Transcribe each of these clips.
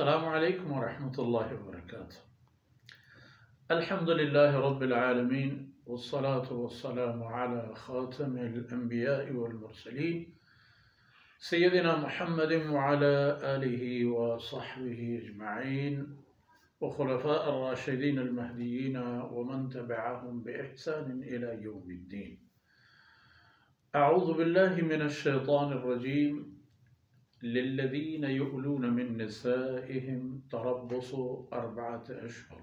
अस्सलामु अलैकुम वरहमतुल्लाहि वबरकातुहू। अल्हम्दुलिल्लाहि रब्बिल आलमीन वस्सलातु वस्सलामु अला खातमिल अंबियाइ वल मुरसलीन सय्यदिना मुहम्मदिन व अला आलिहि व सहबिहि अजमईन व खुलफाए राशिदीन अल महदीयीन व मन तबिअहुम बिइहसान इला यौमिद्दीन। अऊज़ु बिल्लाहि मिनश शैतानिर रजीम। लिल्लज़ीन युअलून मिन निसाइहिम तरब्बुसु अर्बअत अशहुर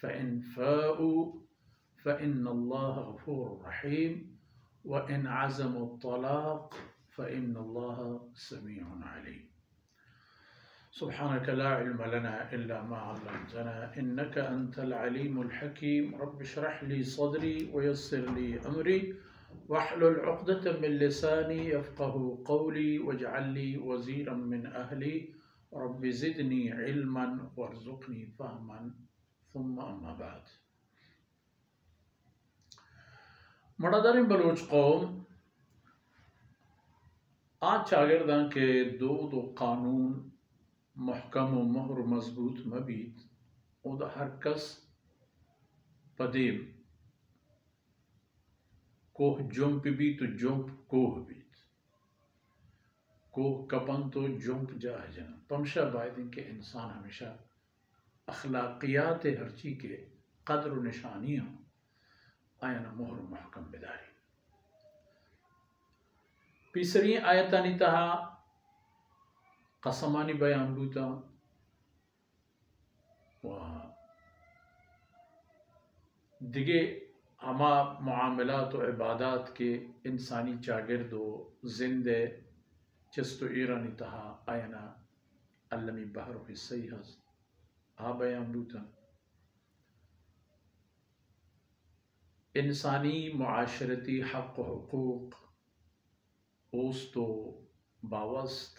फ़इन फ़ाऊ फ़इन्नल्लाह गफ़ूरुर रहीम व इन अज़मु त्तलाक़ फ़इन्नल्लाह समीउन अलीम। सुब्हानक ला इल्म लना इल्ला मा अल्लमतना इन्नका अंतल अलीमुल हकीम। रब्बि इश्रह ली सदरी व यस्सिर ली अमरी वहलुल उक़दतम मिन लिसानी यफ़क़हू क़ौली वजअल ली वज़ीरम मिन अहली रब्बि ज़िदनी इल्मन वरज़ुक़नी फ़हमन सुम्मा अम्मा बाद। मड़ादारिम बलोच कौम आज चागिरदां के दो कानून महकम व मोहर मजबूत मबीत उद हर कस पदेम कोह जुम्प भी तो जुम्प कोह बीत कोह कपन तो जुम्प जाहजन तमशा बायदिन के इंसान हमेशा अखलाकियात हरची के कदर व निशानियाँ आयन मोहर महकम बेदारी पीसरी आयतानी तहा कसमानी बयान बूता व दिगे हमा मुआमलात व इबादात के इंसानी चागिर्दो जिंदे चस्तो ईरानी तहा आयना अल्लमी बहर हिस्सई हस आ बयान बूता इंसानी मुआशरती हक़ व हुकूक ओस्तो बावस्त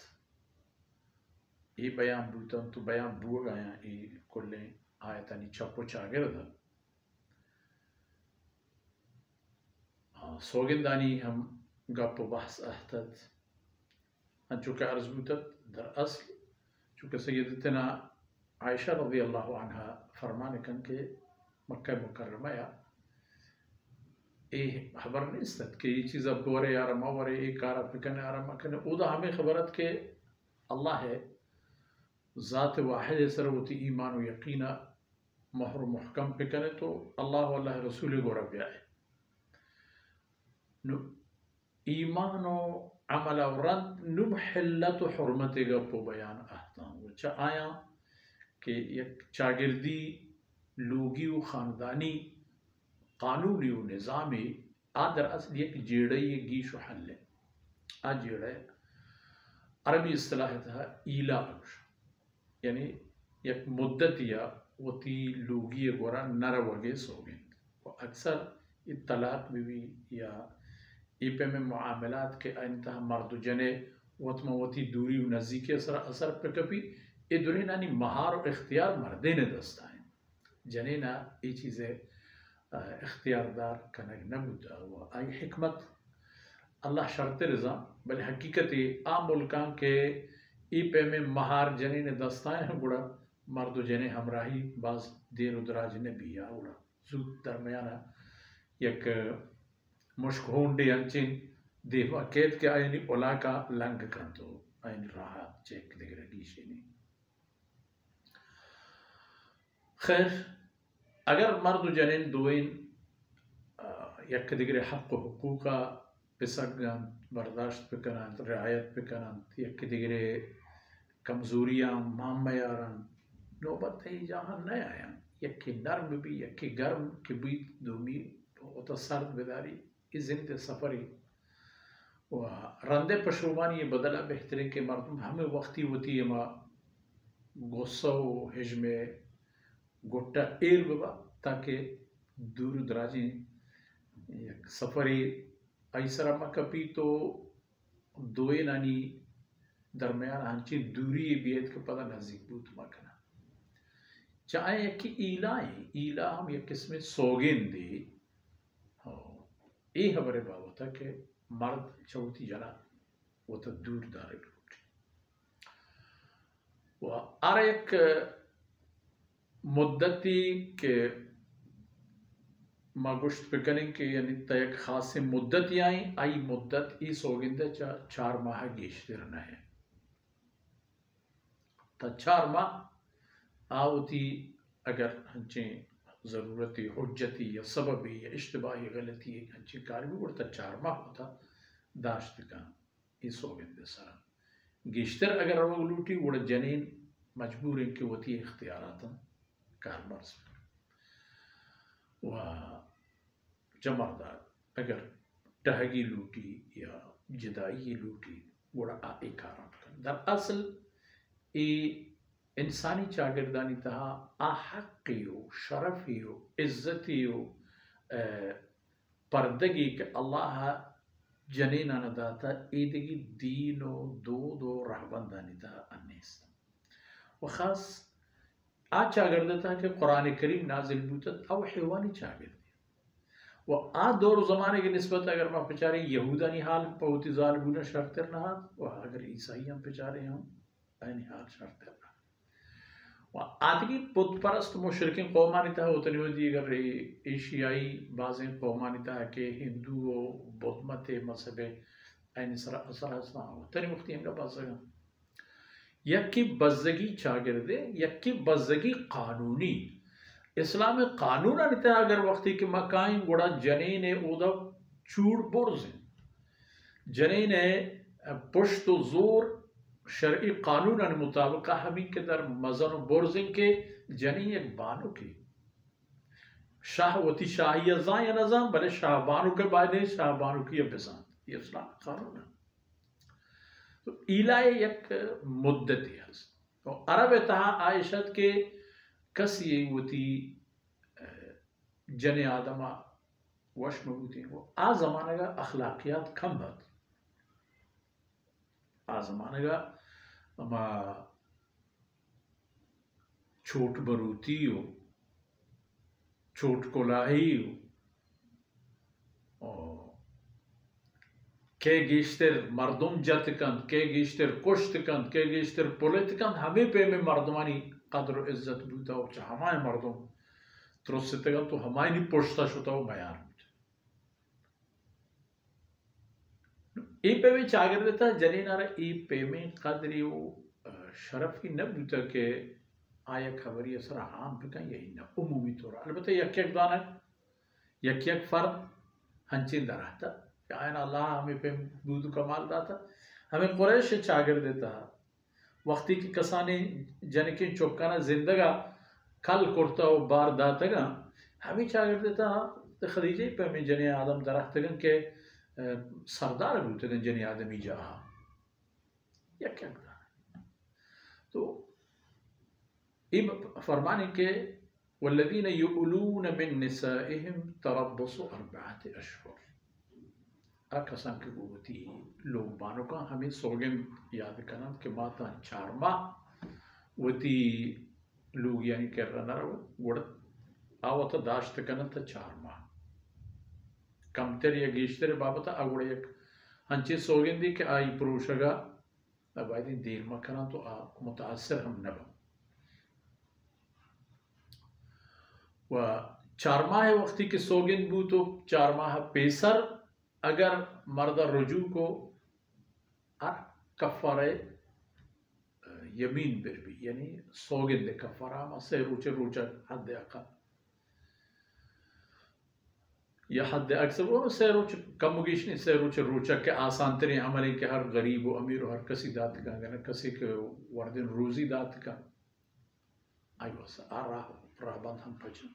ये बयान बूता तो बयान बुआ गया ये कुल्ले आयतानी चप्पो चागिर्द सोगिंदानी हम गप बहस अहतत चूँकि अर्ज़ बूतत दर असल चूँकि सय्यदतना आयशा रज़ी अल्लाह अन्हा फरमाने कन के मक्का मुकर्रमा या ए खबर नहीं इस्तत कि ये चीज़ अब गोरे यार मवरे एक कार फिकने यार मकने उदा हमें खबरत के अल्लाह है ज़ात वाहिद सरवती ईमान व यकीना महर महकम फिकने तो अल्लाह वल्लाह रसूल गोरा ब्याए ईमान व अमल औरत नुब हिल्लत हुर्मत गप्पो बयान आहता हूँ चा आया कि एक चागिर्दी लोगी व ख़ानदानी कानूनी व निज़ामी आदर असल एक जेड़े ये गीश व हल्ले आ जेड़े अरबी इस्तिलाह था ईला यानी एक मुद्दत या वती लोगी गोरा नर वगे सोगे अक्सर इत्तलाक भी या इपे में मुआमलात के इंतहा मर्द जने वतमा वती दूरी व नज़दीकी असर पे कभी ये दुरे नानी महार व इख्तियार मर्दे ने दस्ता है जने ना ये चीज़ें इख्तियारदार कनक न बुता हुआ आई हिकमत अल्लाह शर्त रज़ा बल हकीकत आ मुल्कान के इपे में महार जने ने दस्ताएं हैं गुड़ा मर्द जने हमराही बाज देर उदराज ने भी या उड़ा जूत दरमियाना एक मुश्क होंडे अंचिन देवा केत के आयनी ओला का लंग कर तो आयन राहा चेक दिख रही शेनी खैर अगर मर्द जनेन दोइन यक दिगरे हक़ व हुकूका पिसगन बर्दाश्त पिकनन रियायत पिकनन यक दिगरे कमजोरियां मामयारन नौबत है जहाँ न आया यक्की नर्म भी यक्की गर्म के बीच दोमी होता सर्द बेदारी इस जिंदे सफरी व रंदे पशुमानी ये बदला बेहतरीन के मर्दम हमें वक्ती होती है माँ गुस्सा हिजमे गोट्टा एर बबा ताकि दूर दराजी सफरी ऐसरा मकपी तो दोए नानी दरमियान हंची दूरी बियत के पता नजदीक बूत मकना चाहे यकी ईला हम एक किस्म सोगेन दे ये हमारे बाबा था कि मर्द चौथी जना वो तो दूर दारे و ارک مدتی که ما گوشت بکنیں کہ یعنی تا یک خاص مدت آئی مدت ای سوگنده 4 ماه گیشتر نه تا 4 ماه آوتی اگر ہنچیں ضرورتی حجتی یا سببی یا اشتباہی غلطی ہنچیں کاری بھی ورطا 4 ماه ہوتا داشت کن ای سوگنده سرا گیشتر اگر روگ لوٹی وڑا جنین مجبور ہیں کہ وتی اختیاراتا کار مرز و جمردار اگر ٹہگی لوٹی یا جدائی لوٹی وڑا آئی کاران کن در اصل ای انسانی چاگردانی تہا آحقیو شرفیو عزتیو پردگی کہ اللہ جنینا نداتا ایدگی دین و دود و رہبندانی تہا انیست و خاص آ چاگردتا کہ قرآن کریم نازل بوتت او حیوانی چاگردی و آ دور زمانے کے نسبت اگر ما پچارے یہودانی حال پہوتی ظالمون شرطر نہا و اگر عیسائیان پچارے ہم اینی حال شرطر نہا و آدگی پت پرست مشرکین قومانی تہا ہوتنی ہو دی اگر ایشیائی بازیں قومانی تہا کہ ہندو و بدھ مت مذہب اینی سرا اسلام ہوتنی مختیم کا بازگا یکی بزدگی چاگردے یکی بزدگی قانونی اسلام قانون انتا اگر وقتی کہ مکائیں گوڑا جنین اودا چوڑ برزن جنین پشت و زور شرعی قانون ان مطابقہ ہمیں کہ در مزن و برزن کے جنین ایک بانو کی شاہ وتی شاہی ازاں یا نظام بلے شاہ بانو کے بعد شاہ بانو کی بزان یہ اسلام قانون ہے تو ایلائے یک مدتی ہے تو عرب تہا عائشت کے کسی وتی جن آدمہ وش میں ہوتی ہیں وہ آ زمانہ کا اخلاقیات کم بات آ زمانہ کا اما چھوٹ بروتی ہو چھوٹ کلاہی ہو کے گیشتر مردم جت کند کے گیشتر کشت کند کے گیشتر پولیت کند ہمیں پہ میں مردمانی قدر و عزت بوتا ہو چاہ ہمائے مردم ترستے گا تو ہمائے نہیں پوشتا شتا ہو بیان ای پہ میں چاگر دیتا جنین آرہ ای پہ میں قدری و شرفی نبوتا کہ آیا خبری اثر عام پہ کہیں یہی نا عمومی طورا البتہ یک یک دانا یک یک فرد ہنچین در رہتا کہ آئین اللہ ہمیں پہ بود کمال داتا ہمیں قریش چاگر دیتا وقتی کی کسانی جنکین چوکانا زندگا کل کرتا و بار داتا گا ہمیں چاگر دیتا خدیجہ پہ ہمیں جنی آدم درخت گن کہ سردار بوتے گن جنی آدمی جاہا یک یک دانا تو اب فرمانے کہ والذین یؤلون من نسائهم تربص 4 اشہر اکسان کی قوتی لوگ بانو کا ہمیں سوگن یاد کرنا کہ ماتا 4 ماہ وتی لوگ یعنی کر رہا نہ رہو گوڑ آوتا داشت کرنا تا 4 ماہ کم تر یا گیشتر بابتا اگوڑ یک ہنچے سوگن دی کہ آئی پروشگا اب آئی دین دیر ماہ کرنا تو متاثر ہم نبا و 4 ماہ وقتی کے سوگن بو تو 4 ماہ پیسر اگر مردہ رجوع کو کفارہ یمین بر بھی یعنی سوگن دے کفارہ ما سے روچے روچہ حد اقل یا حد اکثر وہ سے روچ کم گیش نہیں سے روچے روچہ کے آسان ترین عملی کہ ہر غریب و امیر و ہر کسی دات کا گنا کسی کے وردن روزی دات کا آئی واسا راہ بند ہم پچھن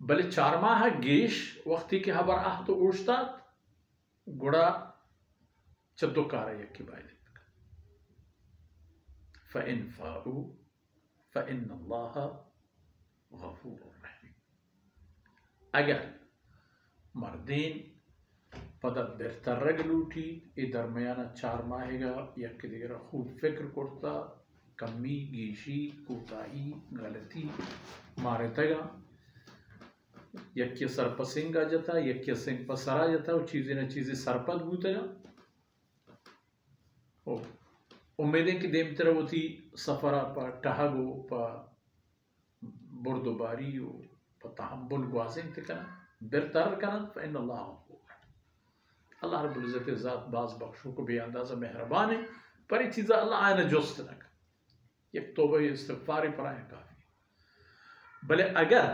بلے 4 ماہ گیش وقتی کے حبر تو اوشتات گڑا چدو کارا یکی بائی دیتا فَإِن فَاؤُوا فَإِنَّ اللَّهَ غَفُورٌ رَحِيمٌ اگر مردین پدر بہتر رگ لوٹی ای درمیانہ 4 ماہ گا یکی دیگر خوب فکر کرتا کمی گیشی کوتاہی غلطی مارتا گا یکی سرپسنگ آ جاتا یکی سنگ پسر آ جاتا وہ چیزیں نہ چیزیں سرپد بوتا گا उम्मीदें कि देम तरह होती सफ़रा पर टहगो पर बुरदबारी पर तहम्बुल ग्वाजिन तिकना बेरतर कना फ़इन अल्लाह रब्बुल इज़्ज़त ज़ात बाज़ बख्शों को बेअंदाज़ा मेहरबान है पर ये चीज़ अल्लाह आयन जुस्त नक एक तौबा इस्तिग़फ़ार पर आए काफ़ी भले अगर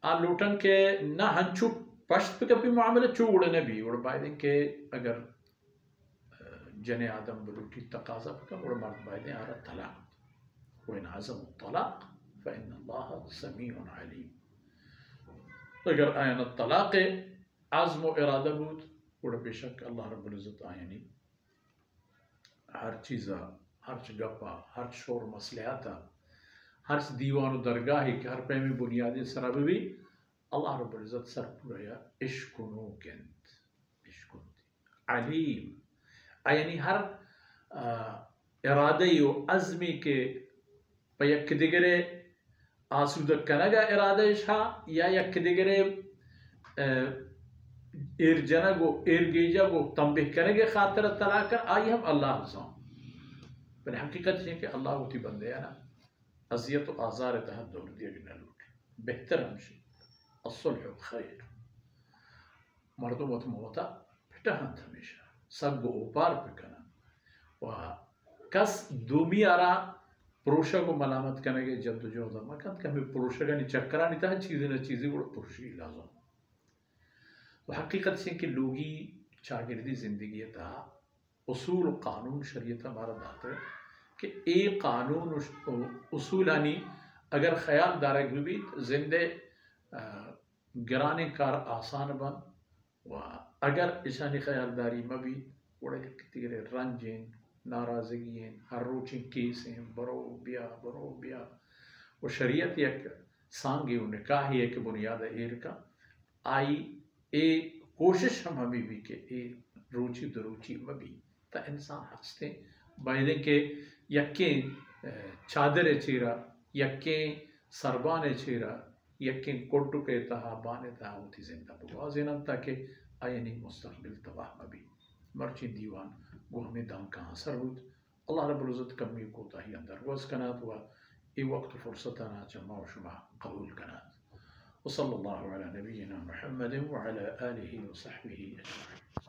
आ लूटन के ना हंचू पश्त पे कभी मामले चूड़ भी उड़ बायदें के अगर जने आदम बलूटी तकाजा का उड़ मर्द बायदें आ रहा तलाक वन आज़म तलाक फ़इन अल्लाह समीउन अलीम अगर आयन तलाक आज़म व इरादा बुद उड़ बेशक अल्लाह रब्बुल इज़्ज़त आयनी हर चीज़ा हर गप्पा हर शोर मसलियाता हर दीवान दरगाह के हर पे में बुनियादी सरब भी अल्लाह रब्बुल इज़्ज़त सर पूरा इश्कुनो केंत इश्कुन अलीम यानी हर इरादे यो अज़मी के पयक दिगरे आसूद कनगा इरादे शा या यक दिगरे इरजनगो इरगेजगो तंबिह करेंगे खातिर तला कर आई हम अल्लाह जाऊं पर हकीकत है कि अल्लाह होती बंदे है ना अज़ियत व आज़ार तहत दौर दिया गिना लूट बेहतर हमशे असुल्ह खैर मर्दों मत मोता फिटा हंत हमेशा सब गो ऊपर पे करना वह कस दूमी आरा पुरुषा को मलामत करने के जब तुझे होता मकन कभी पुरुषा का नहीं चक्करा नहीं था चीज़ें न चीज़ें वो पुरुष ही लाज़म तो हकीकत से कि लोगी शागिर्दी ज़िंदगी था उसूल कानून शरीयत हमारा दाता है कि एक कानून उसूल आनी अगर ख्याल दारक भी जिंदे गिराने कार आसान बन व अगर ईशानी ख्यालदारी में भी बड़े तिगरे रंजें नाराज़गियाँ हर रोचें केसें बरो बिया वो शरीयत एक सांगे निकाह एक बुनियाद एर का आई ए कोशिश हम हमें भी के ए रुचि दरुचि में भी ता इंसान हंसते बायदे के यक्के चादर चेरा यक्के सरबान चेरा यक्के कोटू के तहा बाने तहा होती जिंदा बुआज़ेना ताकि आयनी मुस्तक़बिल तबाह में भी मर्ची दीवान वो हमें दाम कहाँ सर होत अल्लाह रब्बुल इज़्ज़त कमी को ताही अंदर वज़ कनात हुआ ए वक्त फुर्सत ना जमा शुमा कबूल कनात वसल्लल्लाहु अला नबीना मुहम्मद व अला आलिहि व सहबिहि अजमईन।